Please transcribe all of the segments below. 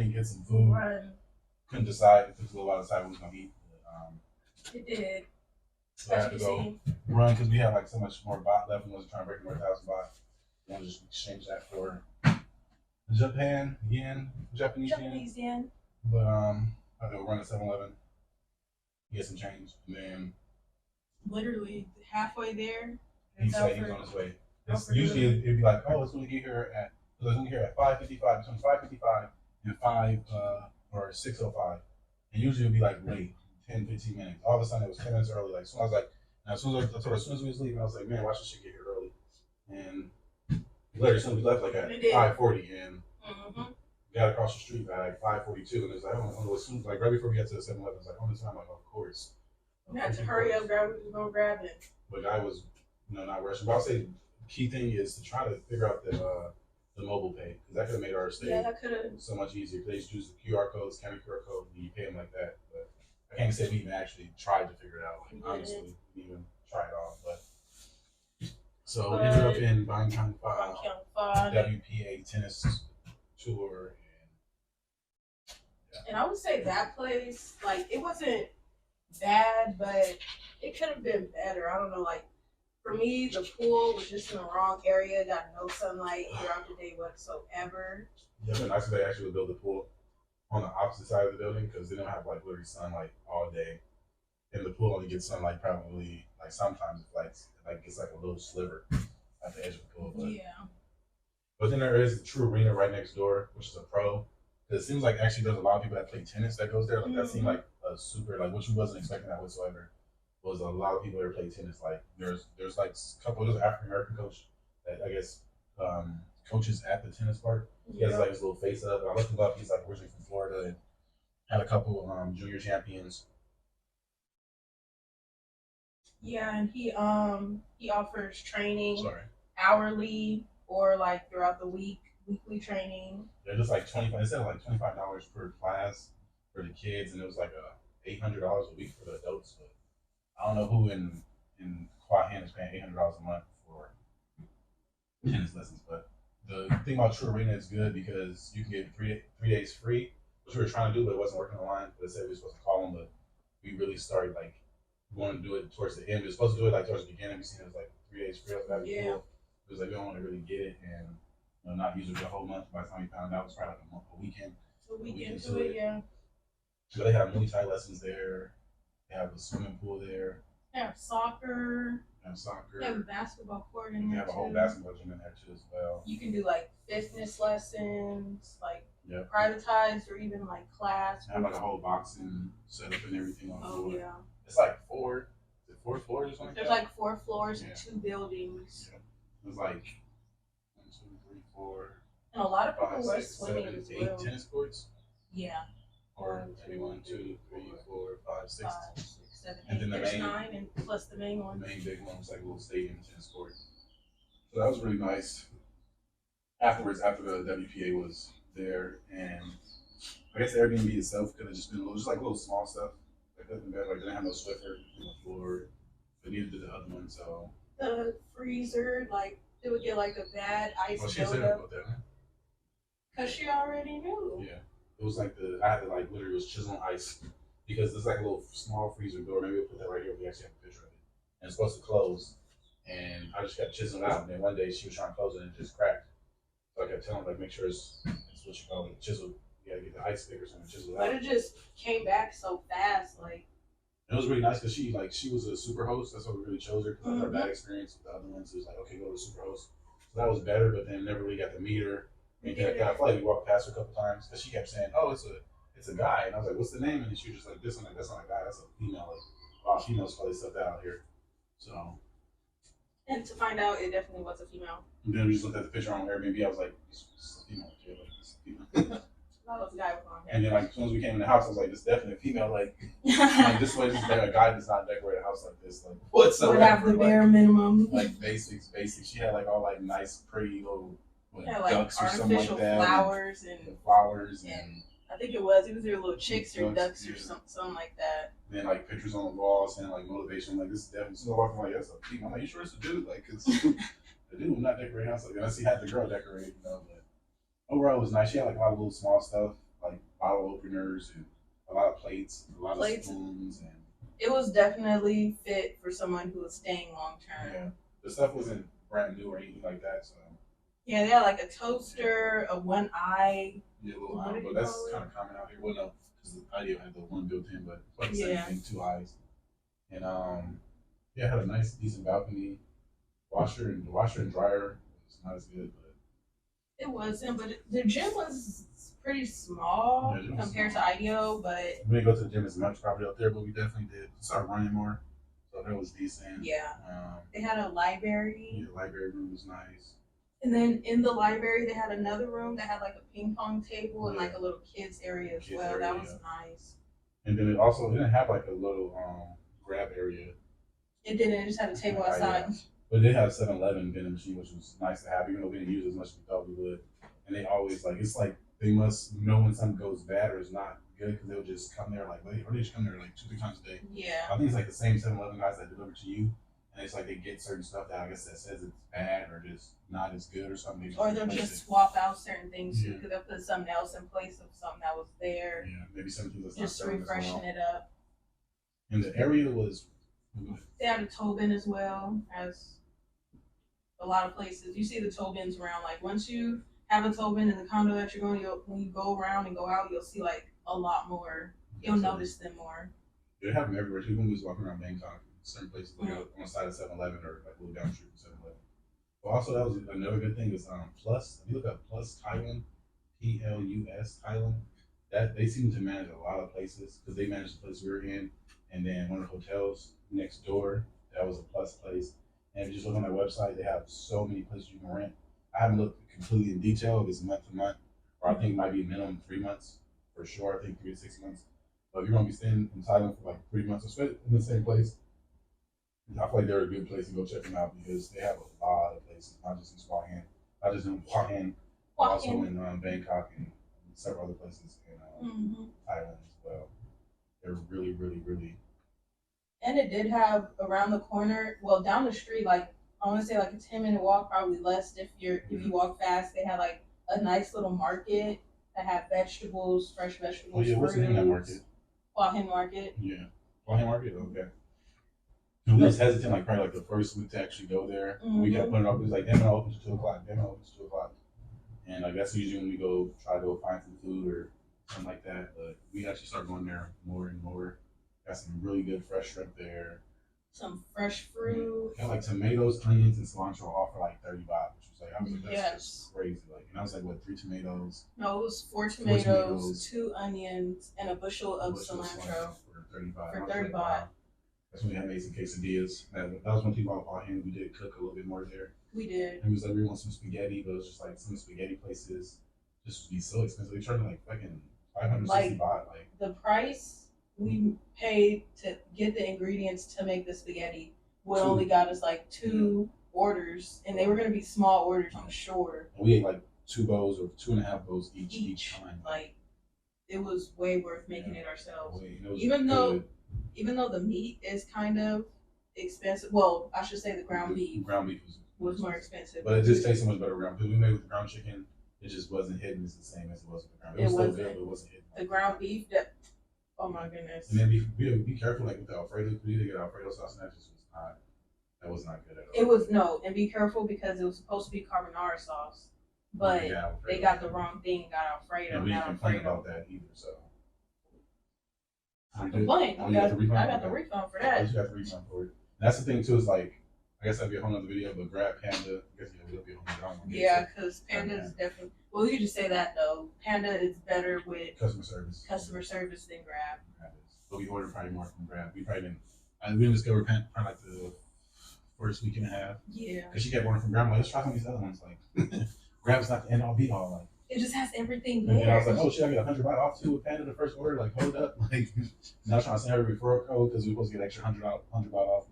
and get some food. Run. Couldn't decide. It took a little while to decide what we was gonna eat. But, It did. so I had to go run because we had like so much more baht left. We wasn't trying to break more 1,000 baht. We wanted to just exchange that for Japanese yen. But I had to go run to 7-Eleven, get some change, and then literally halfway there. he said he was on his way. Usually it'd be like, oh, it's going to get here at 5:55, between 5:55 and 6:05, and usually it'd be like late, 10-15 minutes. All of a sudden it was 10 minutes early. Like, so I was like, as soon as we was leaving, I was like, man, why should she get here early? And literally, as soon as we left, like at 5:40, and got across the street by like 5:42, and it's like, as soon as, like right before we got to the 7-Eleven, it's like on the time, like, of course. You had to hurry up, grab it, go grab it. But I was, not rushing. But I'll say the key thing is to try to figure out the mobile pay, because that could have made our stay so much easier. They just use the QR code, scan the QR code, and you pay them like that. But I can't say we even actually tried to figure it out. Like, honestly, we didn't even try it off. But so we ended up in Bangkok, WPA tennis tour. And I would say that place, like, it wasn't bad, but it could have been better. I don't know, like, for me, the pool was just in the wrong area, got no sunlight throughout the day whatsoever. Yeah, it'd been nice if they actually built the pool on the opposite side of the building, because they don't have, like, literally sunlight all day. And the pool only gets sunlight probably, like, sometimes it's like a little sliver at the edge of the pool. But, but then there is a true arena right next door, which is a pro. Because it seems like actually there's a lot of people that play tennis that goes there. Like, that seemed like a super, like, which we wasn't expecting that whatsoever. Was a lot of people that play tennis. Like, there's like a couple of those African American coach that I guess coaches at the tennis park. He has like his little face up. I looked him up. He's like originally from Florida and had a couple junior champions. Yeah, and he offers training hourly or like throughout the week, weekly training. They're just like they said like $25 per class for the kids, and it was like $800 a week for the adults. But I don't know who in Quad Hand is paying $800 a month for tennis lessons. But the thing about True Arena is good because you can get 3 days free, which we were trying to do, but it wasn't working online. But they said we were supposed to call them, but we really started like we wanted to do it towards the end. We were supposed to do it like towards the beginning. We seen it was like 3 days free. Cool. It was like we don't want to really get it and not use it for a whole month. By the time we found out, it was probably like a weekend. A weekend to it, yeah. So they have Muay Thai lessons there. They have a swimming pool there. They have soccer. They have a basketball court in there. They have a whole basketball gym in there too as well. You can do like fitness lessons, like privatized or even like class. They have like a whole boxing setup and everything on the floor. Yeah. It's like 4 floors or something. There's like 4 floors and 2 buildings. Yeah. It's like 1, 2, 3, 4. And a lot of people were swimming as well. 8 tennis courts. Yeah. Or maybe 1, 2, 3, 4, 5, 6. 5, 6, 7, 8. And then there's 9, and plus the main one. The main big one was like a little stadium tennis court. So that was really nice. Afterwards, after the WPA was there, and I guess the Airbnb itself could have just been just like little small stuff. Like nothing bad. Like they didn't have no Swiffer on the floor. They needed to do the other one, so the freezer, like it would get like a bad ice buildup. She said about that, man. Cause she already knew. Yeah, it was like I had to like literally was chiseling ice because there's like a little small freezer door. Maybe we'll put that right here. We actually have a picture of it, and it's supposed to close. And I just kept chiseling out. And then one day she was trying to close it and it just cracked. So I kept telling her like, make sure it's what you call it, chiseled. You gotta get the ice pick or something, chisel out. But it just came back so fast, like. It was really nice because she was a super host. That's why we really chose her because of her bad experience with the other ones. It was like, okay, go to super host. So that was better, but then never really got to meet her. And I felt like we walked past her a couple times because she kept saying, "Oh, it's a guy," and I was like, "What's the name?" And she was just like, "This one, like that's not a guy, that's a female." Like, wow, females probably stuff out here. So. And to find out, it definitely was a female. And then we just looked at the picture on Airbnb. I was like, "This is a female." It's a female. And then, like, as soon as we came in the house, I was like, "This is definitely a female." Like this way, a guy does not decorate a house like this. Like, whatsoever. Would have the bare minimum. Like basics. She had like all like nice, pretty little like ducks or something like that. Flowers and flowers and. I think it was either little chicks or ducks or something like that. Then like pictures on the walls and like motivation. Like this is definitely. So I'm like, that's a female. I'm like, you sure it's a dude? Like, cause the dude will not decorate a house like that. Unless he had the girl decorate, you know. But overall, it was nice. She had like a lot of little small stuff. Like bottle openers and a lot of plates, a lot Plates. of spoons, and It was definitely fit for someone who was staying long term. yeah, the stuff wasn't brand new or anything like that. So Yeah, they had like a toaster, a one eye. yeah, a little What eye, did but you that's call it? kind of common out here. Well, no, because the idea had the one built in, but it's like the same Yeah. thing, two eyes, and yeah, it had a nice, decent balcony. Washer and dryer was not as good, but It wasn't, but the gym was pretty small yeah, it was compared small. to IDEO, but We didn't go to the gym as much probably up there, but we definitely did start running more, so that was decent. yeah. Um, They had a library. yeah, the library room was nice. And then in the library, they had another room that had like a ping pong table and Yeah. like a little kids area as Kids well. area, That was yeah. nice. And then it didn't have like a little grab area. It didn't. It just had a table Like, outside. yeah. But they have 7-Eleven vending machine, which was nice to have, even though we didn't use it as much as we thought we would. And they always like it's like they must know when something goes bad or is not good because they'll just come there like late, or they just come there like 2-3 times a day. Yeah. I think it's like the same 7-Eleven guys that deliver to you, and it's like they get certain stuff that I guess that says it's bad or just not as good or something. Or they'll replace just it. swap out certain things too, Yeah. because they'll put something else in place of something that was there, Yeah, maybe something that's just not selling as refreshing well. it up. And the area was They had a tow bin as well, as a lot of places. You see the tow bins around. Like once you have a tow bin in the condo that you're going, when you go around and go out, you'll see like a lot more. You'll notice them more. they have them everywhere too. When we was walking around Bangkok, certain places like on the side of 7-Eleven or like a little down the street from 7-Eleven. But also that was another good thing is Plus. If you look up Plus Thailand, PLUS Thailand, that they seem to manage a lot of places because they managed the place we were in, and then one of the hotels next door that was a Plus place. And if you just look on their website, they have so many places you can rent. I haven't looked completely in detail if it's month to month, or I think it might be minimum 3 months for sure. I think 3 to 6 months. But if you're gonna be staying in Thailand for like 3 months, especially in the same place, I feel like they're a good place to go check them out because they have a lot of places, not just in Hua Hin, not just in Hua Hin, but also in Bangkok and several other places in Thailand as well. They're really, really, really. And it did have around the corner, well, down the street, like I want to say like a 10-minute walk, probably less if you walk fast. They had like a nice little market that had vegetables, fresh vegetables. Oh yeah, what's the name of that market? Hua Hin Market. Yeah, Hua Hin Market. Okay. We was hesitant, like probably like the first week to actually go there. We kept putting it off. It was like, damn, it opens to 2 o'clock. Damn, it opens to 2 o'clock. And like that's usually when we try to go find some food or something like that. But we actually start going there more and more. Got some really good fresh shrimp there. Some fresh fruit. Got like tomatoes, onions, and cilantro all for like 30 baht, which was like I was like that's Yes. just crazy. Like, and I was like, what, 3 tomatoes? No, it was 4 tomatoes, 2 onions, and a bushel of cilantro for 30 baht. for I was 30 like, baht. wow. That's when we had made some quesadillas. That was one thing about Hua Hin. We did cook a little bit more there. We did. And we was like, we want some spaghetti, but it was just like some spaghetti places just would be so expensive. They charged like fucking 560 baht. Like the price we paid to get the ingredients to make the spaghetti would only got us like 2 orders, and they were gonna be small orders, I'm sure. And we ate like 2 bowls or 2.5 bowls each time. Like it was way worth making it ourselves. Even though the meat is kind of expensive. Well, I should say the ground beef was more expensive. But it just tastes so much better ground beef. We made with the ground chicken. It just wasn't hitting as the same as it was with the ground beef. It was still good, but it wasn't hitting. The ground beef, oh my goodness. And then be careful, like with the Alfredo. We need to get Alfredo sauce, and that was not good at all. It was no, and be careful because it was supposed to be carbonara sauce, but they got the wrong thing, got Alfredo. And we didn't complain about that either, so. I complained. I got the refund for that. You got the refund for it. That's the thing too. Is like, I guess that'd be a whole other video, but grab Panda. I guess it'll be a whole other one. Yeah, because Panda is definitely. Well, you could just say that though. Panda is better with customer service than Grab. But we ordered probably more from Grab. We didn't discover Panda probably like the first week and a half. Yeah. Because she kept ordering from Grab. I'm like, let's try some of these other ones. Like, Grab's not the end all be all. Like. It just has everything there. And I was like, oh shit, I get 100 baht off too with Panda the first order. Like, hold up. Like, now I'm trying to send her a referral code because we were supposed to get extra 100 baht off.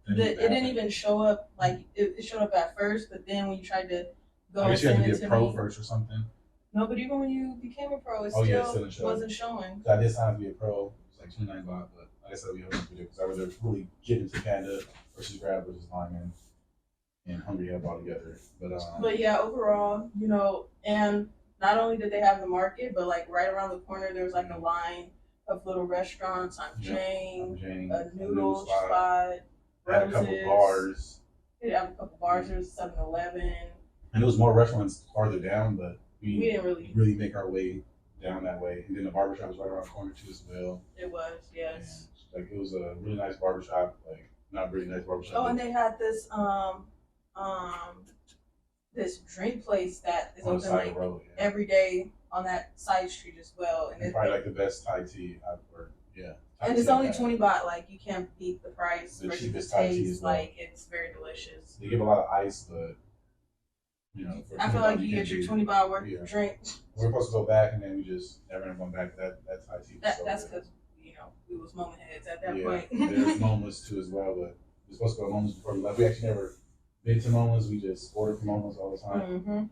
But it didn't even show up. Like, it showed up at first, but then when you tried to go, I guess you had to be a pro me, first or something. No, but even when you became a pro, it still wasn't showing. I did sign to be a pro. It was like 29 baht, but like I said, we hope to do because I would really get into Panda versus Grab versus Lion and Hungry Health all together. But yeah, overall, and not only did they have the market, but like right around the corner there was like a line of little restaurants. I'm Jane, a noodle spot, They had a couple bars. They have a couple bars. There's 7-Eleven. And there was more restaurants farther down, but we didn't really make our way down that way. And then the barbershop was right around the corner too as well. It was, yes. And, like it was a really nice barbershop, like not really nice barbershop. Oh, and they had this this drink place that is open like road, every day on that side street as well. And it's probably like the best Thai tea I've heard. Yeah. And it's only 20 baht. Like you can't beat the price. The cheapest Thai tea is like it's very delicious. They give a lot of ice, but you know, I feel like you get your 20 baht worth of drink. We're supposed to go back, and then we just never went back to that Thai tea. That's because we was moment heads at that point. There's moments too as well, but we're supposed to go to moments before we left. We actually never been to moments. We just ordered from moments all the time. Mm-hmm.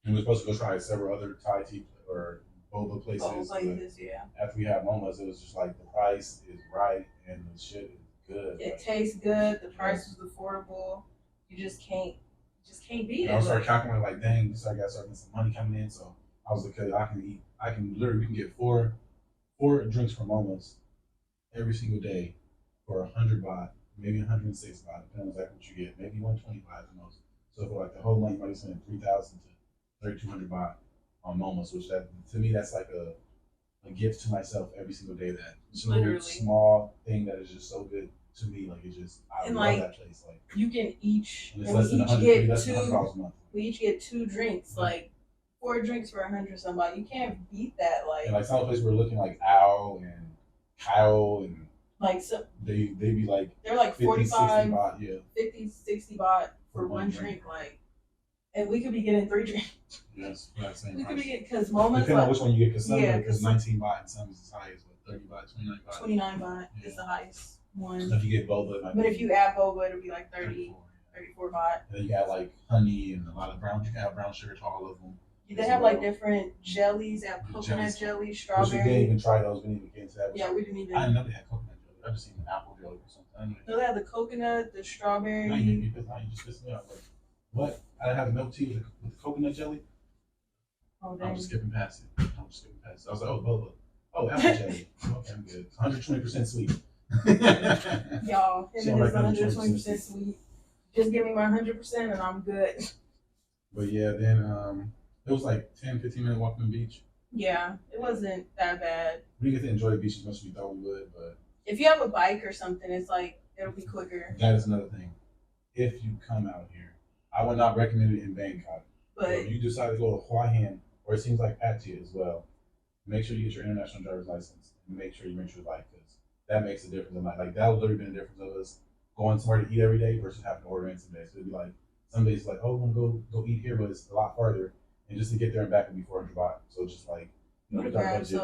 And we're supposed to go try several other Thai tea or boba places. Yeah. After we had moments, it was just like the price is right and the shit is good. It tastes good. The price was affordable. You just can't beat it. I started calculating like, dang, I got some money coming in. So I was like, okay, we can get four drinks from moments every single day for 100 baht, maybe 106 baht, depending on exactly what you get, maybe 120 baht at the most. So for like the whole month, you might be spending 3,000 to 3,200 baht on moments, which that to me that's like a gift to myself every single day. That it's a little small thing that is just so good to me. Like it's just I love that place. Like you can each we each get 2 drinks, like 4 drinks for 100 somebody. You can't beat that. Like and like some places we're looking like Owl and Kyle and like so they be like they're like 45 baht, yeah. 50 60 baht for one drink. Like and we could be getting 3 drinks. Yes, we could be getting because moments depending on which one you get, because some because 19 baht and some is as high as 30 baht, 29 baht. 29 baht is the highest one. So if you get boba, but if you add boba, it'll be like 34 baht. And then you add like honey and a lot of brown. You can have brown sugar to all of them. They have like different jellies. They have coconut jelly, strawberry. Which we didn't even try those. We didn't even get into that. Yeah, we didn't even. I didn't know they had coconut jelly. I just seen an apple jelly or something. No, they have the coconut, the strawberry. Now you just pissed me off. Like, what? I have a milk tea with coconut jelly. Oh, I'm just skipping past it. I was like, oh, boba. Oh, apple jelly. Okay, I'm good. 120% sweet. Y'all, it is 120% sweet. Just give me my 100% and I'm good. But yeah, then it was like 10-15 minute walk from the beach. Yeah, it wasn't that bad. We didn't get to enjoy the beach as much as we thought we would, but if you have a bike or something, it's like it'll be quicker. That is another thing. If you come out here, I would not recommend it in Bangkok. But if you decide to go to Hua Hin, or it seems like Pattaya as well, make sure you get your international driver's license and make sure you rent your bike, because that makes a difference. Like that would literally be the difference of us going somewhere to eat every day versus having to order in some days. So it'd be like some days like, oh, I'm gonna go eat here, but it's a lot farther, and just to get there and back would be 400 baht. So it's just like, with our budget,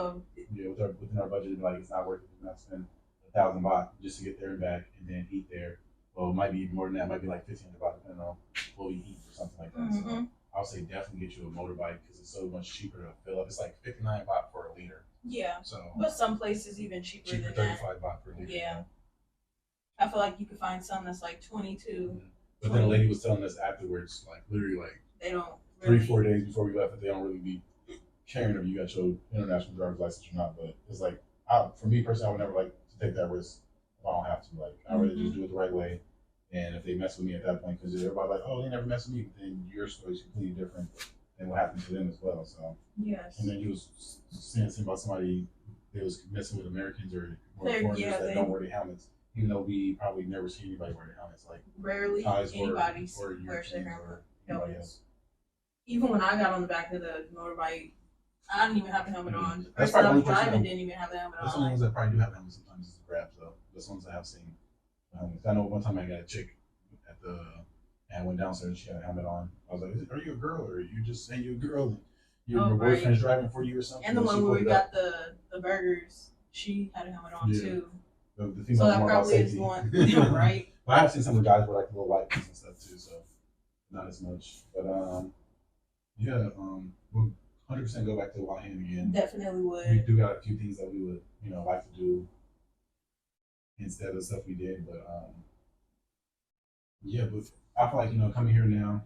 within our budget, like it's not worth it to not spend 1,000 baht just to get there and back, and then eat there. Well, it might be even more than that. It might be like 1,500 baht depending on what we eat or something like that. Mm-hmm. So I'll say definitely get you a motorbike because it's so much cheaper to fill up. It's like 59 baht for a liter. Yeah. So, but some places even cheaper than 35 baht per liter. Yeah. I feel like you could find some that's like 22. Mm-hmm. But then a lady was telling us afterwards, like literally like they don't 3-4 days before we left, that they don't really be caring if you got your international driver's license or not. But it's like, for me personally, I would never like to take that risk if I don't have to. Like, I'd rather just do it the right way. And if they mess with me at that point, because everybody's like, oh, they never mess with me, then your story's completely different than what happened to them as well. So yes. And then he was saying something about somebody that was messing with Americans or foreigners that don't wear their helmets, even though we probably never see anybody wear their helmets. Like rarely anybody wears their helmets. Even when I got on the back of the motorbike, I didn't even have a helmet on. The person I was driving didn't even have the helmet on. That's the ones that probably do have helmets sometimes is the Grabs though. That's the ones I have seen. I know one time I got a chick and I went downstairs and she had a helmet on. I was like, are you a girl or are you just saying you're a girl and your boyfriend's driving for you or something? And the one where we got the burgers, she had a helmet on too. The female so more about safety. One, right? But I have seen some of the guys wear like little white pants and stuff too, so not as much. But we'll 100% go back to Hua Hin again. Definitely would. We do got a few things that we would, like to do instead of the stuff we did, but but I feel like coming here now,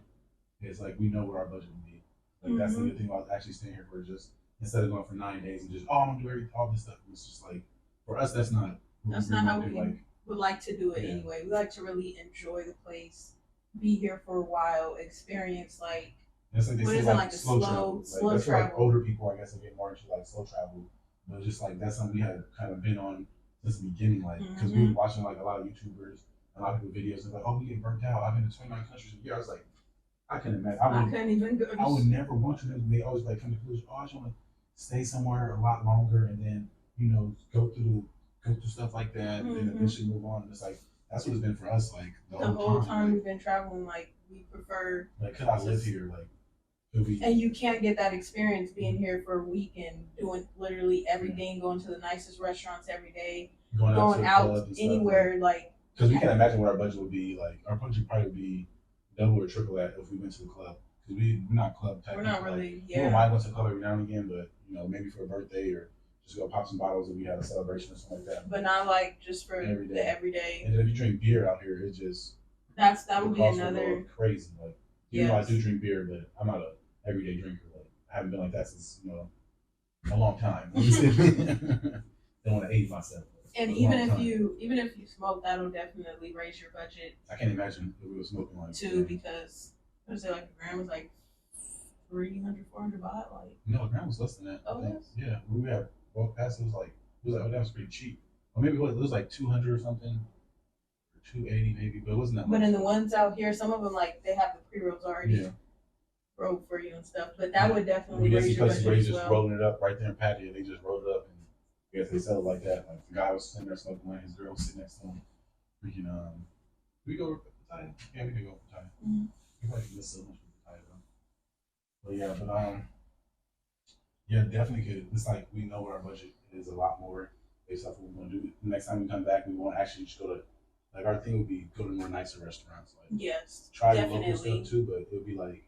it's like we know what our budget would be. Like that's the good thing about actually staying here for just instead of going for 9 days and just I'm gonna do all this stuff. It's just like for us that's not how we would like to do it anyway. We like to really enjoy the place, be here for a while, experience like it's like they say like slow travel. Slow that's travel. For like older people, I guess they get more into like slow travel. But just like that's something we had kind of been on since the beginning, like because we were watching like a lot of YouTubers, a lot of people videos, and like, oh, we get burnt out. I've been to 29 countries a year. I was like, I couldn't imagine. I couldn't even go. I would never want to. They always like come to conclusion. Oh, I just want to stay somewhere a lot longer, and then go through stuff like that, and then eventually move on. And it's like that's what it's been for us. Like the whole time we've been traveling, like we prefer. Like, could I live here? Like. And you can't get that experience being here for a week and doing literally everything, going to the nicest restaurants every day, going out anywhere, like. Because we can't imagine what our budget would be. Like our budget would probably be double or triple that if we went to the club. Because we're not club type. We're not really. Like, we don't mind going to the club every now and again, but maybe for a birthday or just go pop some bottles if we had a celebration or something like that. But not like just for the everyday. And then if you drink beer out here, it's just that would be another crazy. Like even though I do drink beer, but I'm not a everyday drinker. Like I haven't been like that since a long time. Don't want to age myself. And even if you smoke, that'll definitely raise your budget. I can't imagine if we were smoking like too because what is it like a gram was like 300, 400 baht, like no, a gram was less than that. Oh, yeah, we had walk past. It was like that was pretty cheap. Or maybe it was like 200 or something, or 280 maybe, but it wasn't that much. But in the ones out here, some of them like they have the pre-rolls already rolled for you and stuff. But that would definitely raise your budget as well. We just rolling it up right there in patio. They just rolled it up and I guess they sell it like that. Like the guy was sitting there smoking one, his girl was sitting next to him. Freaking we go for Thai? Yeah, we could go for Thai. We probably miss so much for Thai though. But yeah, definitely could. It's like we know what our budget is a lot more based off what we want to do. The next time we come back, we won't actually just go to like our thing would be go to more nicer restaurants. Like try the local stuff too, but it would be like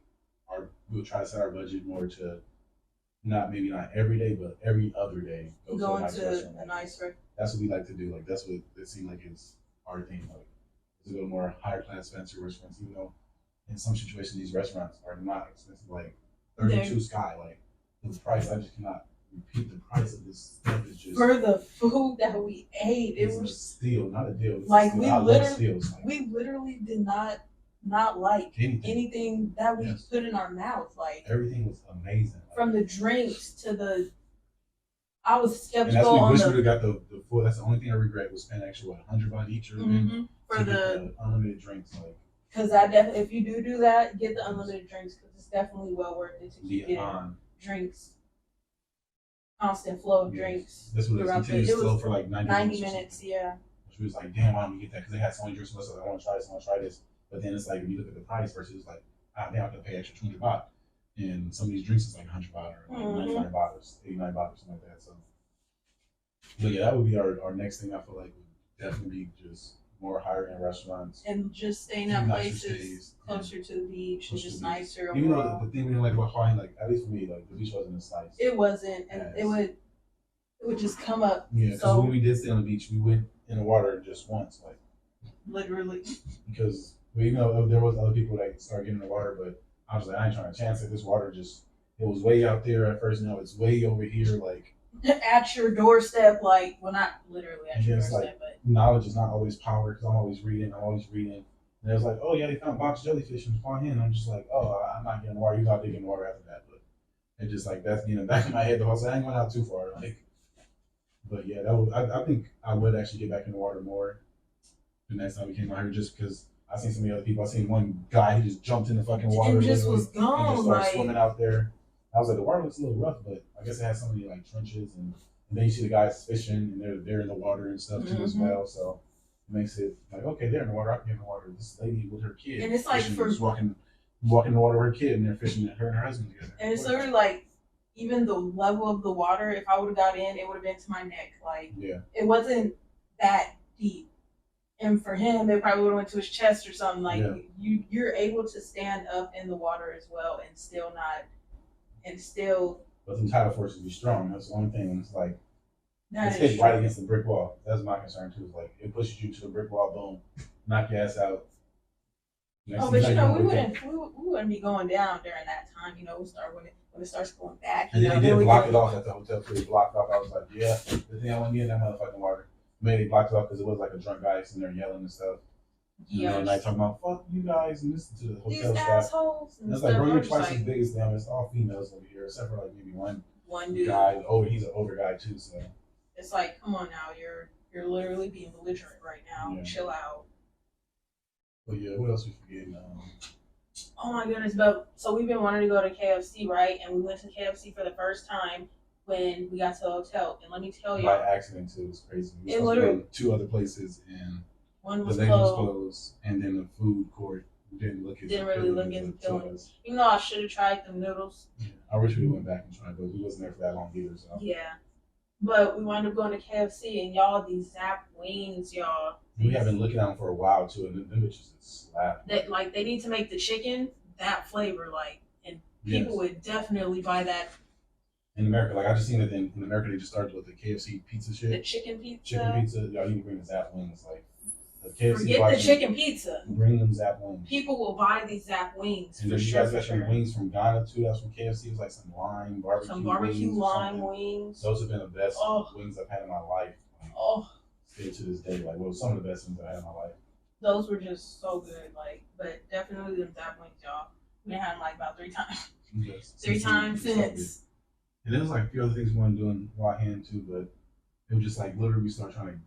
we'll try to set our budget more to not every day, but every other day. Go to a nice restaurant. That's what we like to do. Like that's what it seems like is our thing. Like to go to more higher class, fancy restaurants. Even though in some situations these restaurants are not expensive, like 32 Sky. Like the price, I just cannot repeat the price of this stuff. Is just for the food that we ate. It was a steal, not a deal. Like we literally did not like anything that we put in our mouth. Like everything was amazing. From the drinks to the, I was skeptical. And that's we wish we would have got the full. That's the only thing I regret was spending extra 100 baht each or for the unlimited drinks. Like because I definitely, if you do that, get the unlimited drinks because it's definitely well worth it to keep getting drinks. Constant flow of drinks. This was a continuous flow for like 90 minutes. Yeah. Which was like, damn, why don't we get that? Because they had so many drinks. So I was like, I want to try this. I want to try this. But then it's like, if you look at the price versus it's like, now I have to pay extra 200 baht. And some of these drinks is like 100 baht or like 99 baht or 89 baht or something like that. So, but yeah, that would be our next thing. I feel like would definitely be just more higher end restaurants and just staying at places closer to the beach and just nicer. Even though the thing we didn't like about Hawaii, like at least for me, like the beach wasn't as nice. It wasn't, and it would just come up. Yeah, because when we did stay on the beach, we went in the water just once, like literally. Because even though there was other people that started getting in the water, but I was like, I ain't trying to chance it. This water it was way out there at first. Now it's way over here, like at your doorstep. Like, well, not literally at your doorstep, like, but knowledge is not always power. Because I'm always reading. And it was like, oh yeah, they found box jellyfish in Quan Hin. I'm just like, oh, I'm not getting in the water. You got to dig in the water after that. But it just like that's in the back of my head. The whole I ain't going out too far. Like, but yeah, that would. I think I would actually get back in the water more the next time we came out here, just because. I seen so many other people. I seen one guy, he just jumped in the fucking water and just was gone. And just started swimming out there. I was like, the water looks a little rough, but I guess it has so many like trenches, and then you see the guys fishing, and they're in the water and stuff too as well. So it makes it like, okay, they're in the water. I can get in the water. This lady with her kid, and it's like walking in the water with her kid, and they're fishing. Her and her husband together. And it's sort of like even the level of the water. If I would have got in, it would have been to my neck. Like it wasn't that deep. And for him, it probably would have went to his chest or something. Like you're able to stand up in the water as well and still not, and still. But the tidal forces be strong. That's the only thing. It's like it's hit right against the brick wall. That's my concern too. Is like it pushes you to the brick wall, boom, knock your ass out. Oh, but we wouldn't be going down during that time. We start when it starts going back. And then they did block it off at the hotel too. They blocked off. I was like, yeah, the thing I want to get in that motherfucking water. Maybe they blocked it off because it was like a drunk guy sitting there yelling and stuff. Yeah. And then I talking about fuck you guys and listen to the hotel these staff. assholes. And it's like, bro, you're twice as big as them. It's all females over here, except for like maybe one dude. guy. Oh, he's an older guy too. So it's like, come on now, you're literally being belligerent right now. Yeah. Chill out. But yeah, what else we forgetting? Oh my goodness, but so we've been wanting to go to KFC, right? And we went to KFC for the first time when we got to the hotel. And let me tell you, by accident too, it was crazy. We it literally to two other places, and one was the lady was closed, and then the food court didn't really look as appealing. Even though I should have tried the noodles. Yeah, I wish we went back and tried, but we wasn't there for that long either. So yeah, but we wound up going to KFC, and y'all, these Zap wings, y'all. We have been looking at them for a while too, and them bitches is slap. They need to make the chicken that flavor, and people would definitely buy that. In America, I just seen it in America, they just started with the KFC pizza shit. The chicken pizza. Y'all need to bring the Zap wings, the KFC. Forget the chicken pizza. Bring them Zap wings. People will buy these Zap wings. And then you guys got some wings from Ghana too. That's from KFC. It was like some barbecue lime wings. Those have been the best wings I've had in my life. Still to this day, some of the best things I've had in my life. Those were just so good, but definitely them Zap wings, y'all. We had them about 3 times. Yes. 3 times since. And there was a few other things we wanted to do in Wahand too, but it was just literally we started trying to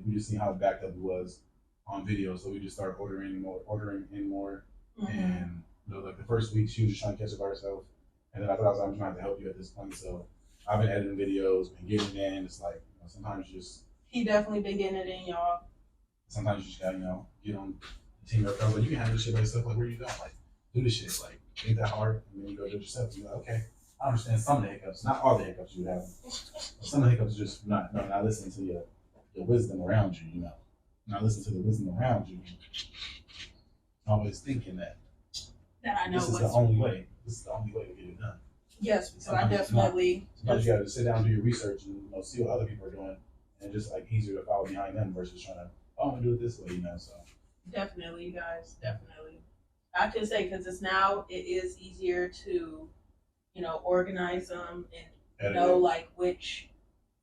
we just seen how backed up it was on video, so we just started ordering in more, mm-hmm. And the first week she was just trying to catch up by herself, and then I thought I'm trying to help you at this point, so I've been editing videos, been getting it in. It's sometimes he definitely been getting it in, y'all. Sometimes you just gotta get on the team up. You can handle this shit by yourself. Where you going? Do this shit. Ain't that hard? And then you go do it yourself. You're like, okay, I understand some of the hiccups, not all the hiccups you have. Some of the hiccups are just not listening to your wisdom around you. Not listening to the wisdom around you. Always thinking that I know this is the only way. This is the only way to get it done. Yes, because I definitely. Sometimes you got to sit down, do your research, and see what other people are doing, and just easier to follow behind them versus trying to I'm gonna do it this way, So definitely, you guys, definitely. I can say because it is easier to, organize them and know which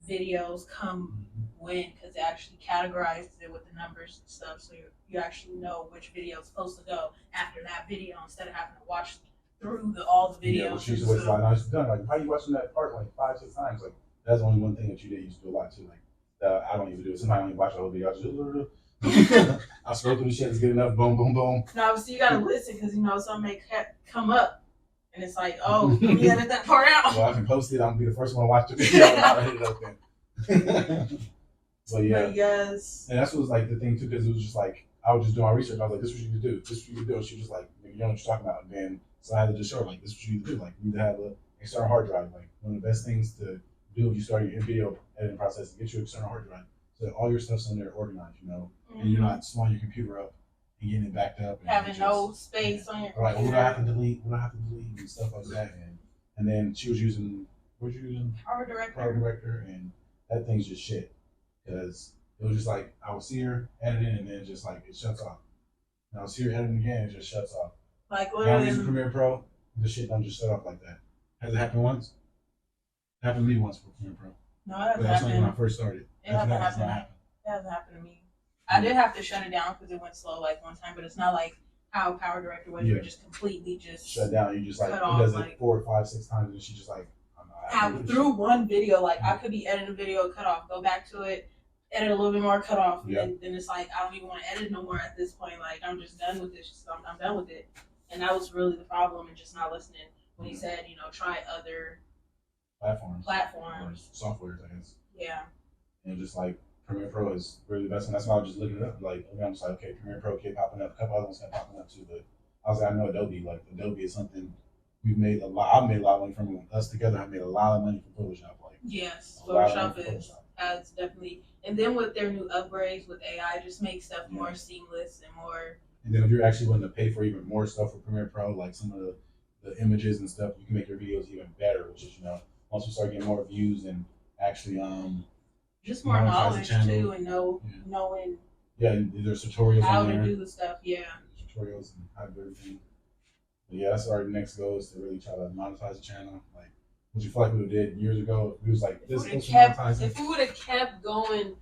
videos come when, because it actually categorizes it with the numbers and stuff, so you actually know which video is supposed to go after that video instead of having to watch through all the videos. Yeah, which usually was nice done. How you watching that part 5-6 times? That's only one thing that you did used to do a lot too. I don't even do it. Sometimes I don't even watch the whole video. I scroll through the shit. It's good enough. Boom, boom, boom. No, so you gotta listen because some may come up, and it's let me edit that part out. Well, I can post it. I'm gonna be the first one to watch the video. And I'll edit it up then. But yeah, yes. And that's what was the thing too, because it was just I would just do my research. I was like, this is what you need to do. This is what you need to do. And she was just you know what you're talking about. And then so I had to just show her this is what you need to do. You need to have an external hard drive. One of the best things to do if you start your video editing process is get you an external hard drive. So all your stuff's in there organized, and you're not slowing your computer up and getting it backed up. And having no space on your computer. What do I have to delete? And stuff like that. And then she was using, Power Director, and that thing's just shit. Because it was just I would see her editing and then just it shuts off. And I would see her editing again, it just shuts off. Literally. Now I'm using Premiere Pro, the shit don't just shut off like that. Has it happened once? It happened to me once with Premiere Pro. No, it hasn't that's happened. When I first started. It hasn't happened to me. I did have to shut it down because it went slow one time, but it's not how Power Director was. You just completely shut down. You just it does it 4, 5, 6 times, and she just through one video, I could be editing a video, cut off, go back to it, edit a little bit more, cut off, and then it's I don't even want to edit no more at this point. I'm just done with this. I'm done with it, and that was really the problem, and just not listening when he said, try other platforms, software, I guess. Yeah. And just Premiere Pro is really the best one. That's why I was just looking it up. I'm just okay, Premiere Pro kept popping up. A couple other ones kept popping up too. But I was I know Adobe. Adobe is something we've made a lot. I've made a lot of money from us together. I've made a lot of money from Photoshop. Yes, Photoshop has definitely. And then with their new upgrades with AI, just makes stuff more seamless and more. And then if you're actually willing to pay for even more stuff for Premiere Pro, some of the images and stuff, you can make your videos even better. Which is once you start getting more views and actually just more knowledge too, and knowing there's tutorials how on there. to do the stuff. Yeah, tutorials and how to do everything. But yeah, that's our next goal is to really try to monetize the channel. Like, what you feel like we did years ago? We was like, this is monetizing. If we would have kept going,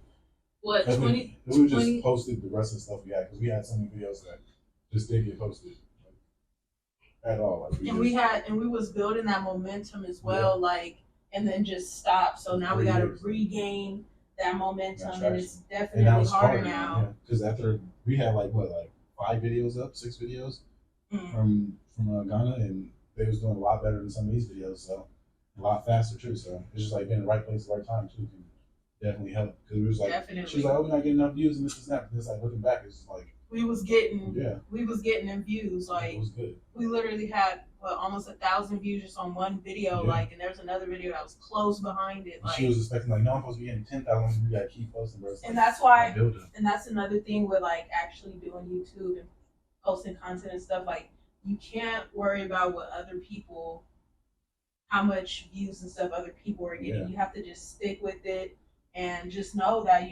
what, If 20? we just posted the rest of the stuff we had, because we had so many videos that just didn't get posted at all. Like, we was building that momentum as well, like, and then just stopped. So now we got to regain that momentum, and it's definitely harder now. Because after we had like 5 videos up, 6 videos from Ghana, and they was doing a lot better than some of these videos, so a lot faster too. So it's just like being in the right place at the right time too can definitely help. Because we was like, she was like, oh, we're not getting enough views, and this is that. But it's like looking back, it's just like we was getting in views. Like, it was good. We literally had almost 1,000 views just on one video. Like, and there's another video that was close behind it. Like, she was expecting like, no, I'm supposed to be getting 10,000. We gotta keep posting, bro. And that's why. And that's another thing with like actually doing YouTube and posting content and stuff. Like, you can't worry about what other people, how much views and stuff other people are getting. You have to just stick with it and just know that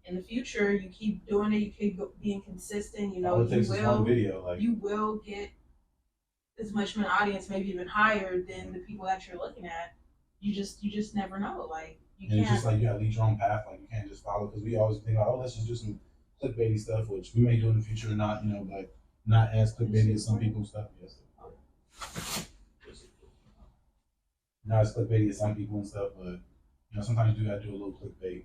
in the future, you keep doing it, you keep being consistent, you will get as much of an audience, maybe even higher than the people that you're looking at. You just never know. Like, it's just like you gotta lead your own path. Like, you can't just follow, because we always think, oh, let's just do some clickbaity stuff, which we may do in the future or not, but not as clickbaity as some people's stuff. Yes. Not as clickbaity as some people and stuff, but sometimes you do gotta do a little clickbait.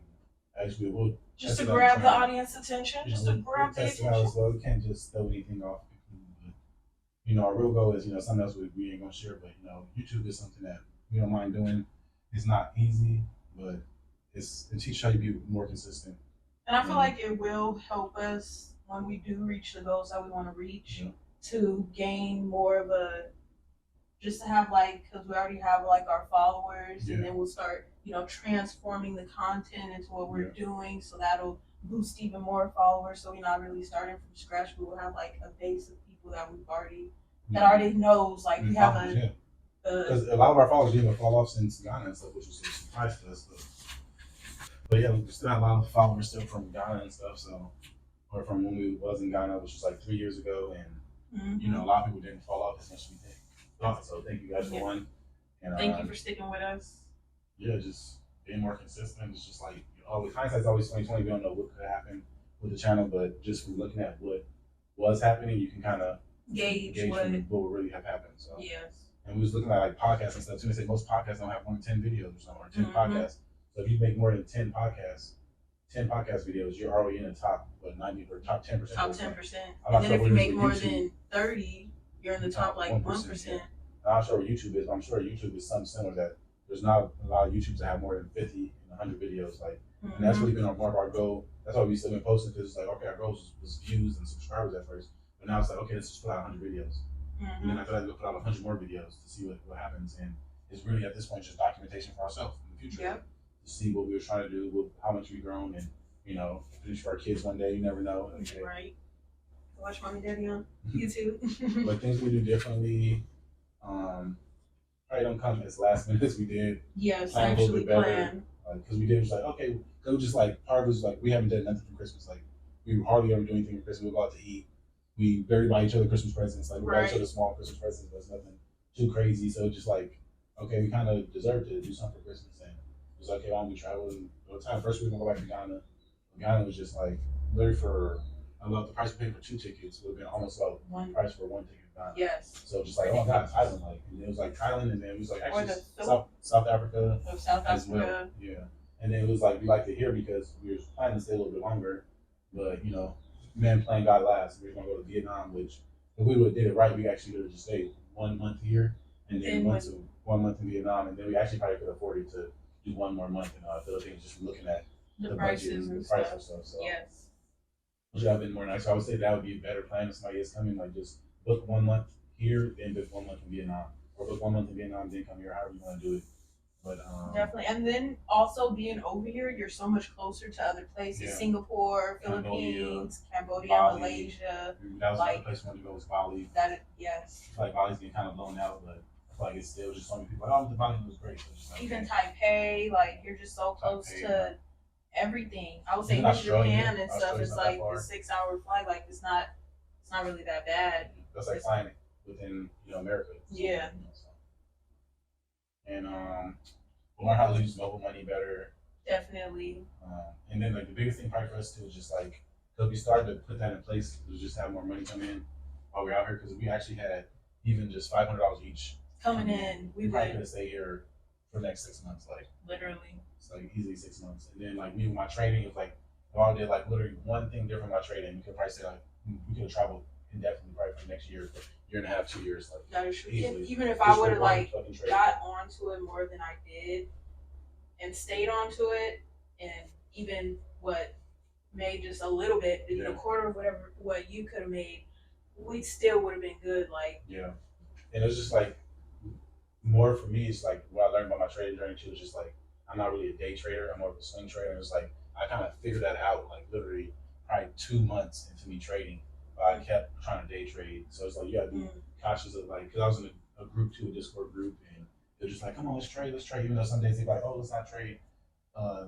Actually, we'll just to grab the audience attention, just to grab the attention. As well. We can't just throw anything off. But, our real goal is, something else we ain't gonna share. But YouTube is something that we don't mind doing. It's not easy, but it teaches how to be more consistent. And I feel like it will help us when we do reach the goals that we want to reach, to gain more of just to have because we already have our followers, and then we'll start transforming the content into what we're doing, so that'll boost even more followers. So we're not really starting from scratch, but we'll have a base of people that we've already already knows we have because a lot of our followers didn't fall off since Ghana and stuff, which was a surprise to us. But yeah, we still have a lot of followers still from Ghana and stuff, or from when we was in Ghana, which was 3 years ago, and a lot of people didn't fall off as much as we think. So thank you guys for one. And thank you for sticking with us. Yeah, just being more consistent. It's just with hindsight's always 2020. We don't know what could happen with the channel, but just from looking at what was happening, you can kind of gauge what would really have happened. So and we was looking at podcasts and stuff too. They say most podcasts don't have more than 10 videos or something, or 10 podcasts. So if you make more than 10 podcast videos, you're already in the top 90 or top 10%. Top 10%. And then if you make more than 30, you're in the top 1%. I'm not sure what YouTube is, but I'm sure YouTube is something similar, that there's not a lot of YouTubers that have more than 50 and 100 videos. And that's really been more of our goal. That's why we still been posting, because it's okay, our goal was views and subscribers at first. But now it's okay, let's just put out 100 videos. And then after that, we'll put out 100 more videos to see what happens. And it's really, at this point, just documentation for ourselves in the future. Yep. To see what we were trying to do, how much we've grown, and, finish for our kids one day. You never know. Okay. Right. Watch Mommy Daddy on YouTube. But things we do differently, probably don't come as last minute as we did. Yes, plan actually a little bit better. Because we did, it was okay, because it was just part of it was we haven't done nothing for Christmas. We hardly ever do anything for Christmas. We'll go out to eat. We barely buy each other Christmas presents. We buy each other small Christmas presents, but it's nothing too crazy. So just okay, we kind of deserve to do something for Christmas. And it was okay, why don't we travel? And by the time first we were going to go back to Ghana, Ghana was just literally for, the price we paid for 2 tickets would have been almost one price for 1 ticket. Yes. So just oh my God, Thailand, and it was Thailand, and then it was actually South Africa. South Africa. As well. Yeah. And then it was we liked it here because we were planning to stay a little bit longer, but man playing God last. We were gonna go to Vietnam, which if we would have did it right, we actually would have just stayed 1 month here and then 1 month in Vietnam, and then we actually probably could afford it to do 1 more month in the Philippines, just from looking at the prices and the price and stuff. So yes. Which would have been more nice. So I would say that would be a better plan if somebody is coming, just book 1 month here, then book 1 month in Vietnam, or book 1 month in Vietnam, then come here, however you want to do it. But definitely, and then also being over here, you're so much closer to other places: Singapore, Philippines, Cambodia, Bali, Malaysia. That was another place we wanted to go, was Bali. Yes. Bali's getting kind of blown out, but I feel it's still just so many people the Bali was great. So even Taipei, you're just so close to everything. I would say even Japan and stuff is a 6-hour flight. It's not it's not really that bad. That's like flying within America. Yeah. And learn how to use mobile money better. Definitely. And then like the biggest thing probably for us too is just like because we started to put that in place to just have more money come in while we're out here because we actually had even just $500 each coming in. We probably could have stayed here for the next 6 months, like literally. It's like easily 6 months. And then like me with my trading, it was like if I did like literally one thing different with my trading, we could probably say like we could have traveled indefinitely probably for the next year and a half, 2 years. Like that is true. Easily. Even if I would have like got onto it more than I did and stayed onto it and even what made just a little bit, a quarter of whatever what you could have made, we still would have been good. Like and it was just like more for me. It's like what I learned about my trading journey too. Is just like I'm not really a day trader. I'm more of a swing trader. And it's like I kind of figured that out like literally probably 2 months into me trading. But I kept trying to day trade. So it's like you gotta be cautious of like because I was in a group too, a Discord group, and they're just like, come on, let's trade. Even though some days they're like, oh, let's not trade.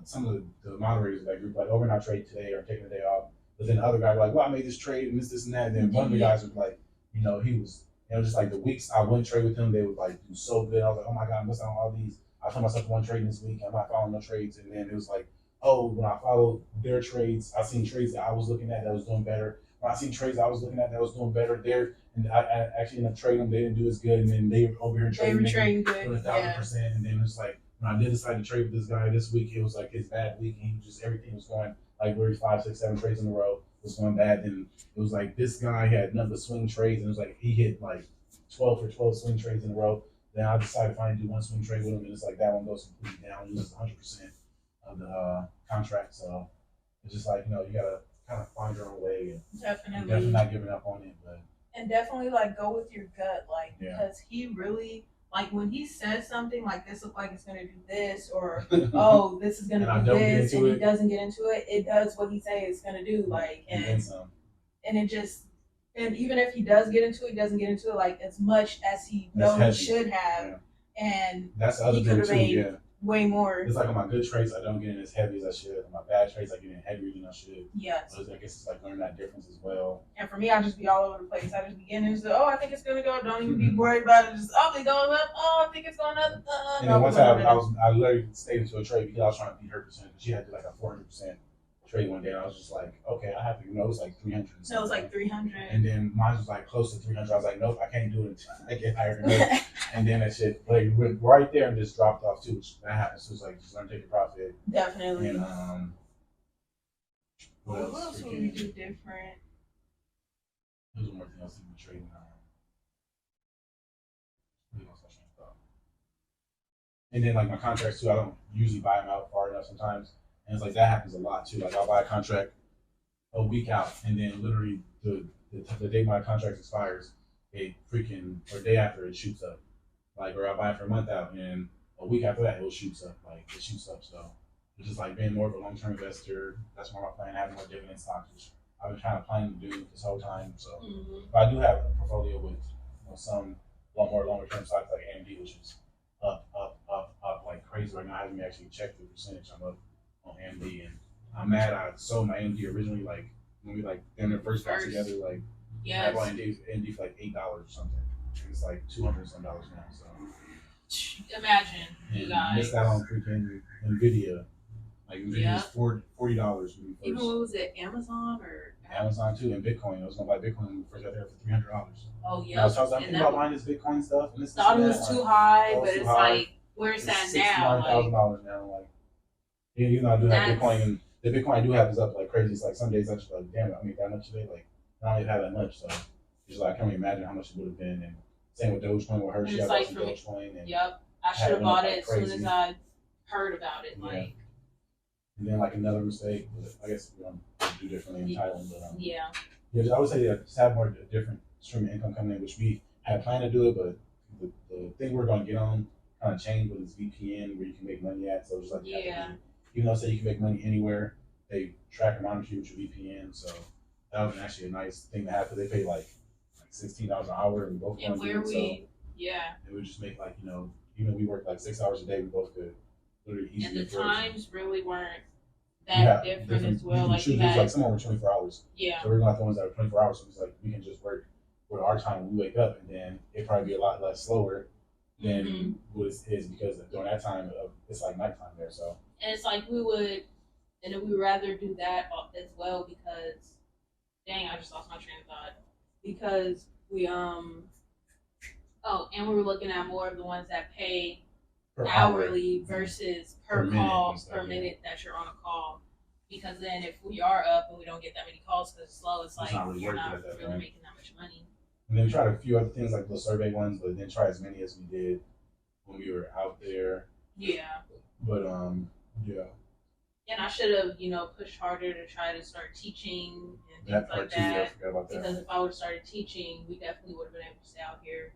Some of the moderators of that group like, oh, we're not trading today or taking the day off. But then the other guy were like, well, I made this trade and this and that. And then one of the guys was like, he was, just like the weeks I wouldn't trade with him, they would like do so good. I was like, oh my God, I'm missing on all these. I told myself one trade this week. I'm not following no trades. And then it was like, oh, when I followed their trades, I seen trades that I was looking at that was doing better. When I seen trades I was looking at that was doing better, and I actually ended up trading them. They didn't do as good, and then they were over here trading. They were trading good, 1,000%. And then it's like when I did decide to trade with this guy this week, it was like his bad week, and he just everything was going like where 5, 6, 7 trades in a row was going bad. And it was like this guy had nothing but swing trades, and it was like he hit like 12 for 12 swing trades in a row. Then I decided to finally do one swing trade with him, and it's like that one goes completely down, loses 100% of the contract. So it's just like you gotta kind of find your own way, and definitely not giving up on it, and definitely like go with your gut, like because he really like when he says something like this look like it's gonna do this or oh this is gonna do this and he doesn't get into it, it does what he say it's gonna do, like and it just. And even if he does get into it, he doesn't get into it like as much as he knows he should have. And that's the other thing too. Way more. It's like on my good trades, I don't get in as heavy as I should. On my bad trades, I get in heavier than I should. Yes. So I guess it's like learning that difference as well. And for me, I just be all over the place. I just begin and just I think it's gonna go. Don't even be worried about it. Just it goes up. Oh, I think it's going up. And then one time I literally stayed into a trade because I was trying to beat her percentage. She had like a 400% trade one day, and I was just like, okay, I have to. It was like 300. No, it was like 300. And then mine was like close to 300. I was like, nope, I can't do it until I get higher than that. And then that shit like went right there and just dropped off too. Which that happens. So it's like just learn to take your profit. Definitely. And what else would we do different? There's one more thing else in the trading. And then like my contracts too, I don't usually buy them out far enough sometimes. And it's like that happens a lot too. Like I'll buy a contract a week out, and then literally the day my contract expires, it freaking or day after it shoots up. Like or I buy it for a month out, and a week after that it shoots up. Like it shoots up. So it's just like being more of a long-term investor. That's why I'm planning having more dividend stocks, which I've been kind of planning to do this whole time. So, but I do have a portfolio with some more longer-term stocks like AMD, which is up like crazy right now. I haven't actually checked the percentage. I'm up on AMD, and I'm mad I sold my AMD originally, like when we like then first got together, like I bought AMD for like $8 or something. And it's like $200 some now. So imagine you guys missed out on freaking Nvidia. Like Nvidia was $40 when we first. Even what was it, Amazon or Amazon too, and Bitcoin. I was gonna buy Bitcoin when we first got there for $300. Oh yeah. So I was thinking about buying this Bitcoin stuff, and thought it was too high, but it's like where's that now? $69,000 now, like. You know, I do have Bitcoin, and the Bitcoin I do have is up like crazy. It's like some days I just like, damn it, I made that much today. Like, I don't even have that much, so it's like I can't even imagine how much it would have been. And same with Dogecoin with her, she had like some Dogecoin. And I should have bought it as soon as I heard about it. Like, and then like another mistake, I guess we don't do differently in Thailand, but I would say just have more different stream of income coming in, which we had planned to do it, but the thing we're going to get on kind of changed with this VPN where you can make money at. So it's like even though say you can make money anywhere, they track and monitor you with your VPN. So that was actually a nice thing to have because they pay like $16 an hour, and we both want to do it. So it would just make like even if we work like 6 hours a day, we both could literally easily. And the times really weren't that different as well. Like choose. There's like some over 24 hours. Yeah. So we're going to have the ones that are 24 hours. So it's like we can just work with our time when we wake up, and then it probably be a lot less slower than what it is because during that time it's like nighttime there. So and it's like we would rather do that as well because dang, I just lost my train of thought because we and we were looking at more of the ones that pay per hourly versus per call per minute that you're on a call. Because then if we are up and we don't get that many calls because it's slow, it's like you're not really making that much money. And then we tried a few other things like the survey ones, but didn't try as many as we did when we were out there. Yeah. But yeah. And I should have, pushed harder to try to start teaching and things like that. Yeah, I forgot about that. Because if I would have started teaching, we definitely would have been able to stay out here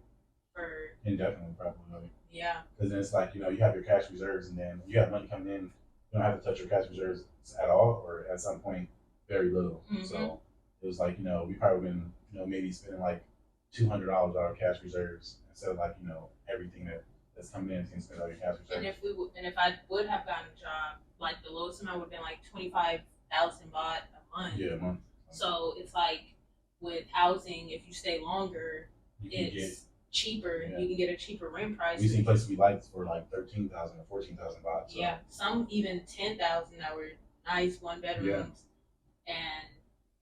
for indefinitely, probably. Yeah. Because then it's like, you have your cash reserves, and then when you have money coming in, you don't have to touch your cash reserves at all, or at some point, very little. So it was like, we probably been, maybe spending like $200 out of cash reserves instead of like, everything that's coming in is going to spend out your cash reserves. And if I would have gotten a job, like the lowest amount would have been like 25,000 baht a month. Yeah, a month. So it's like with housing, if you stay longer, it's cheaper. Yeah. You can get a cheaper rent price. We've seen places we liked for like 13,000 or 14,000 baht. So. Yeah, some even 10,000 that were nice one bedrooms, and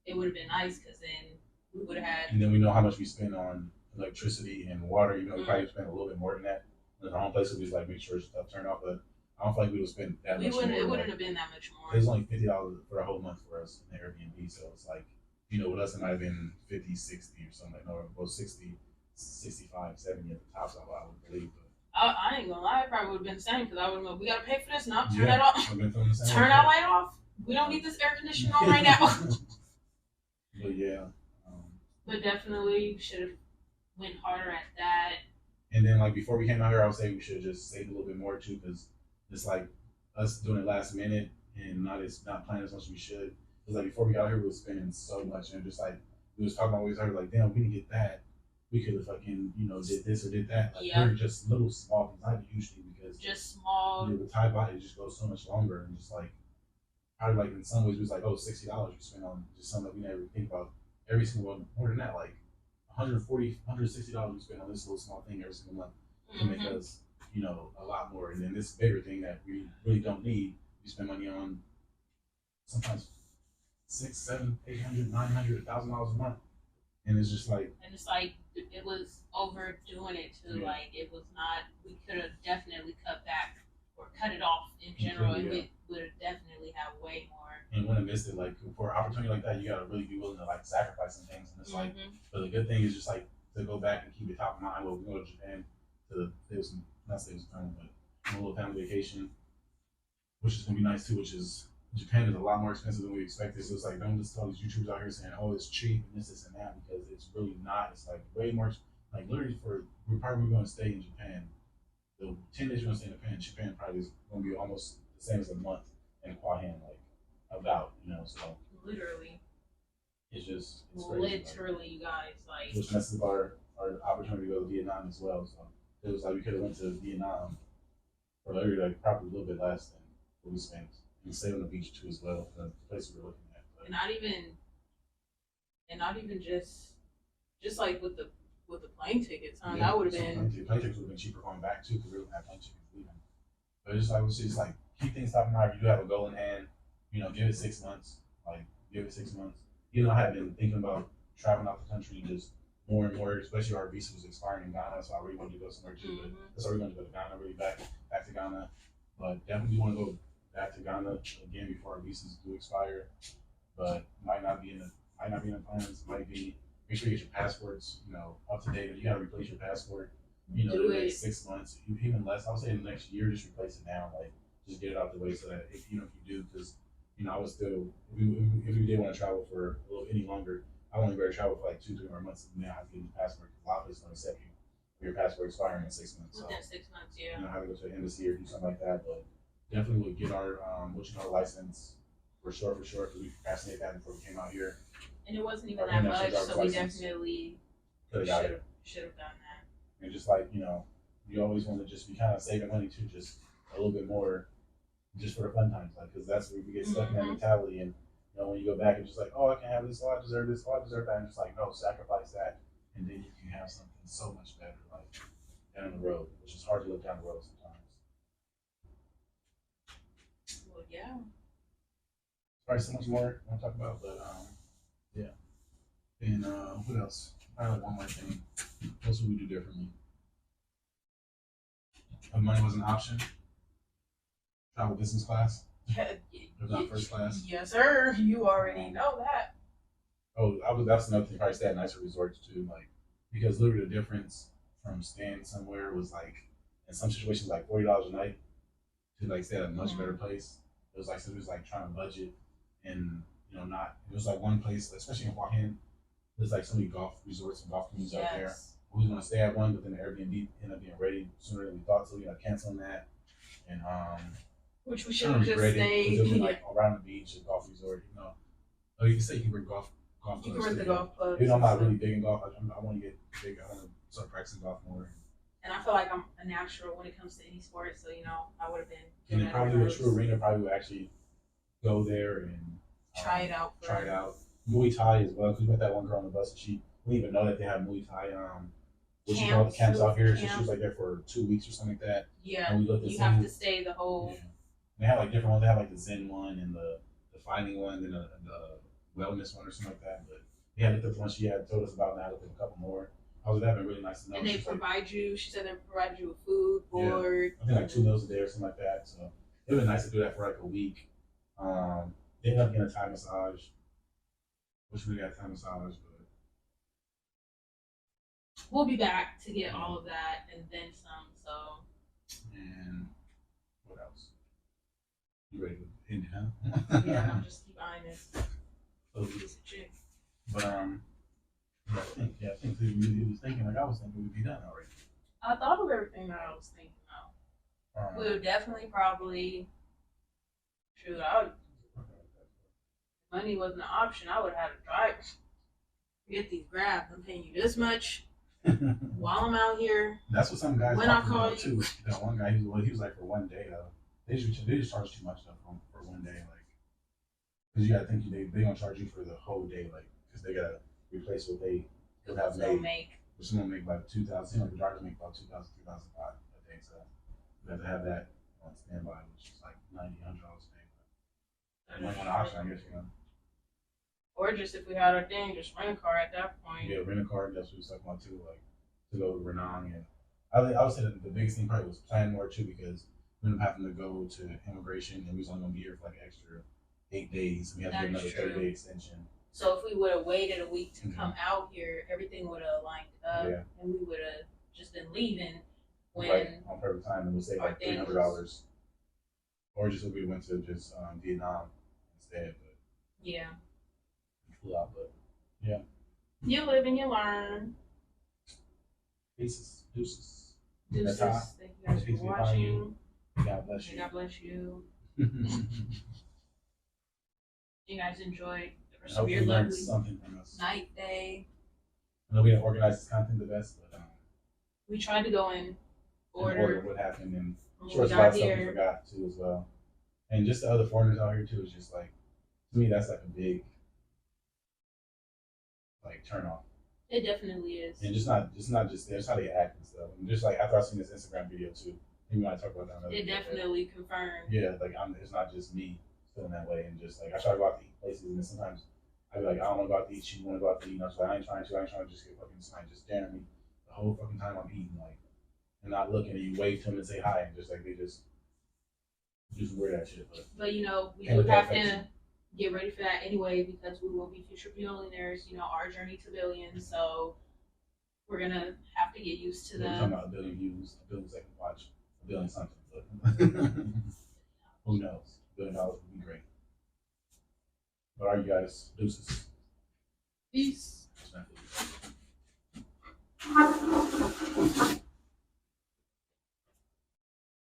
it would have been nice because then we would have had. And then we know how much we spend on electricity and water. We probably spend a little bit more than that. In our home place, we just like make sure stuff turn off, but I don't feel like we would spend that much more. It wouldn't have been that much more. It was only $50 for a whole month for us in the Airbnb, so it's like, with us it might have been 50, 60 or something, or both 60, 65, 70 at the top, so I would believe. But I ain't gonna lie, it probably would have been the same because I would have been, we gotta pay for this now. Turn that off. Turn that light off. We don't need this air conditioning on right now. But yeah. But definitely should have went harder at that. And then like before we came out here, I would say we should have just saved a little bit more too, because it's like us doing it last minute and not planning as much as we should. Because like before we got here, we were spending so much, and just like we was talking about, we started like, damn, we didn't get that. We could have fucking did this or did that. Like they're just little small things, not usually because just small. The Thai body just goes so much longer, and just like probably like in some ways it was like $60 we spent on just something that we never think about every single one. More than that, like $140, $160 we spend on this little small thing every single month to make us, a lot more. And then this bigger thing that we really don't need, we spend money on sometimes $600, $700, $800, $900, $1,000 a month. And it's just like, it was overdoing it too. Yeah. Like it was not. We could have definitely cut back or cut it off in general. And we would have definitely had way more. And when I missed it, like for an opportunity like that, you gotta really be willing to like sacrifice some things. And it's like, but the good thing is just like to go back and keep it top of mind. Well, we go to Japan to not stay with family, but a little family vacation, which is gonna be nice too. Which is Japan is a lot more expensive than we expected. So it's like, don't listen to all these YouTubers out here saying, oh, it's cheap and this and that, because it's really not. It's like way more, like literally we're probably going to stay in Japan. The 10 days we're going to stay in Japan probably is going to be almost the same as a month in Hua-Hin, like about, so. Literally. It's just, it's literally, crazy, you guys, like. Which messes up our opportunity to go to Vietnam as well. So it was like we could have went to Vietnam for literally like probably a little bit less than what we spent. And stay on the beach too as well, the place we were looking at. But. And not even just like with the plane tickets, huh? That would have been plane tickets would have been cheaper going back too, because we don't have plane tickets leaving. But it's just like keep things top of mind. If you do have a goal in hand, give it 6 months. Like give it 6 months. I had been thinking about traveling out the country just more and more, especially our visa was expiring in Ghana, so I really wanted to go somewhere too. But that's why we wanted to go to Ghana, really back to Ghana. But definitely want to go back to Ghana again before our visas do expire, but might not be in the plans. Might be make sure you get your passports, up to date. You gotta replace your passport, in the next 6 months, even less. I would say in the next year, just replace it now. Like just get it out the way so that if you do, because I was still if we did want to travel for a little any longer, I only better travel for like 2-3 more months, and then I have to get a new passport. A lot of places don't accept you for your passport expiring in 6 months. Within 6 months, yeah. Have to go to the embassy or do something like that, but. Definitely would get our license for sure because we procrastinated that before we came out here. And it wasn't even that much, so we definitely should have done that. And just like you always want to just be kind of saving money too, just a little bit more just for the fun times, like because that's where we get stuck in that Mhm. mentality. And when you go back and just like, oh, I can have this, oh, I deserve this, oh, I deserve that, and just like, no, sacrifice that, and then you can have something so much better, like down the road, which is hard to look down the road sometimes. Well, yeah. Probably so much more I want to talk about, but yeah. And what else? I have one more thing. What else would we do differently? If money was an option, travel business class, if not first class. Yes, sir. You already know that. Oh, that's another thing. Probably stay at nicer resorts too, like because literally the difference from staying somewhere was like in some situations like $40 a night to like stay at a much better place. It was like somebody was like trying to budget and not. It was like one place, especially in Joaquin. There's like so many golf resorts and golf communities out there. Yes. We was gonna stay at one, but then the Airbnb ended up being ready sooner than we thought, so we ended up canceling that. And Which we should kind have of just regret it because it would stayed. be like around the beach, a golf resort. Oh, you can say you can bring golf You clubs. can rent the too, golf clubs. even though I'm and not stuff. really big in golf, I want to get big. I want to start practicing golf more. And I feel like I'm a natural when it comes to any sport, so I would have been. And then good at probably the those. true arena probably would actually go there and Try it out. Try it out. Muay Thai as well, because we met that one girl on the bus and we didn't even know that they have Muay Thai. What you call it, camps out here. So she was like there for 2 weeks or something like that. Yeah. And we looked at You have to stay the whole. Yeah. They have like different ones. They have like the Zen one and the fighting one and the wellness one or something like that. But yeah, I looked at the one she had told us about, and I looked at a couple more. I was that'd been really nice to know. And they provide you. She said they provide you with food, board. I think like 2 meals a day or something like that. So it would be nice to do that for like a week. They ended up getting a Thai massage. Wish we got a Thai massage, but we'll be back to get all of that and then some. So. And what else? You ready to end it, huh? Yeah, I'll just keep eyeing this. But I think he really was thinking like I was thinking we'd be done already. I thought of everything that I was thinking of. We would definitely probably. Shoot, money wasn't an option. I would have had to drive. Get these grabs. I'm paying you this much while I'm out here. That's what some guys. When I call you, too. That one guy, he was like for one day though. They just charge too much though for one day, like because you gotta think they gonna charge you for the whole day, like because they gotta replace what they could have made. Which someone make about 2,000. Like the drivers make about 2,000, 3,000 a day, so you have to have that on standby, which is like $90, $100 a day. And one option, I guess Or just if we had our thing, just rent a car at that point. Yeah, rent a car. That's what we was talking about too, like to go to Renang. And I would say that the biggest thing probably was planning more too, because we ended up having to go to immigration, and we was only gonna be here for like an extra 8 days. We had to get another 30-day extension. So if we would have waited a week to come out here, everything would have lined up, and we would have just been leaving when on perfect time, and we saved like $300. Or just if we went to just Vietnam instead, but yeah, we flew out, but yeah. You live and you learn. Deuces. Thank you guys for watching. God bless you. God bless you. You guys enjoy the rest of your lovely night, day. I know we didn't organize this content the best, but we tried to go in order what happened, and sure, it's a lot of stuff we forgot too as well. And just the other foreigners out here too is just like, to me, that's like a big like turn off. It definitely is. And just not just there, it's how they act and stuff. And just like after I seen this Instagram video too, maybe when I talk about that. It definitely confirmed. Yeah, like it's not just me feeling that way, and just like I try to go out to eat places, and then sometimes I be like, I don't want to go out to eat. She want to go out to eat. And I was like, I ain't trying to just get fucking somebody just staring at me the whole fucking time I'm eating, like, and not looking at you, wave to them and say hi, and just like they just wear that shit. But we do have to get ready for that anyway, because we will be future billionaires. Our journey to billions. So we're gonna have to get used to them. We're talking about 1 billion views, 1 billion seconds watch, 1 billion something, but who knows? $1 billion would be great. But all right, you guys, deuces. Peace.